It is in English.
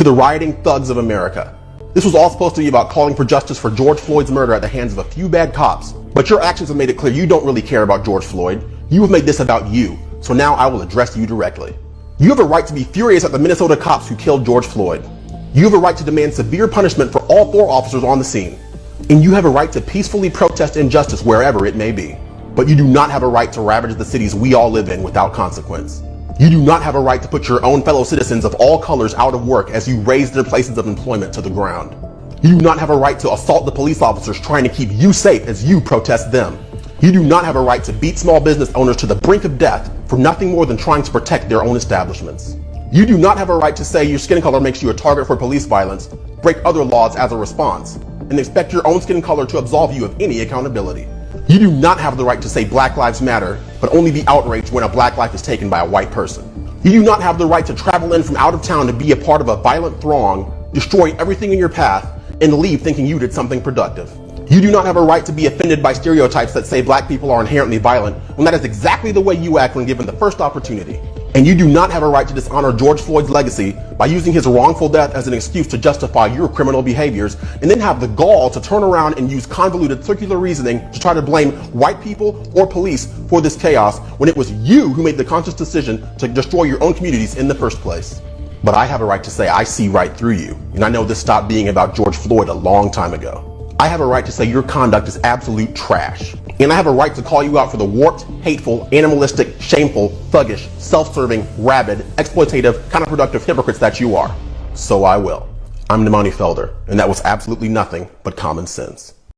to the rioting thugs of America. This was all supposed to be about calling for justice for George Floyd's murder at the hands of a few bad cops. But your actions have made it clear you don't really care about George Floyd. You have made this about you. So now I will address you directly. You have a right to be furious at the Minnesota cops who killed George Floyd. You have a right to demand severe punishment for all 4 officers on the scene. And you have a right to peacefully protest injustice wherever it may be. But you do not have a right to ravage the cities we all live in without consequence. You do not have a right to put your own fellow citizens of all colors out of work as you raze their places of employment to the ground. You do not have a right to assault the police officers trying to keep you safe as you protest them. You do not have a right to beat small business owners to the brink of death for nothing more than trying to protect their own establishments. You do not have a right to say your skin color makes you a target for police violence, break other laws as a response, and expect your own skin color to absolve you of any accountability. You do not have the right to say Black Lives Matter, but only be outraged when a black life is taken by a white person. You do not have the right to travel in from out of town to be a part of a violent throng, destroy everything in your path, and leave thinking you did something productive. You do not have a right to be offended by stereotypes that say black people are inherently violent when that is exactly the way you act when given the first opportunity. And you do not have a right to dishonor George Floyd's legacy by using his wrongful death as an excuse to justify your criminal behaviors, and then have the gall to turn around and use convoluted circular reasoning to try to blame white people or police for this chaos when it was you who made the conscious decision to destroy your own communities in the first place. But I have a right to say I see right through you, and I know this stopped being about George Floyd a long time ago. I have a right to say your conduct is absolute trash. And I have a right to call you out for the warped, hateful, animalistic, shameful, thuggish, self-serving, rabid, exploitative, counterproductive hypocrites that you are. So I will. I'm Nemani Felder, and that was absolutely nothing but common sense.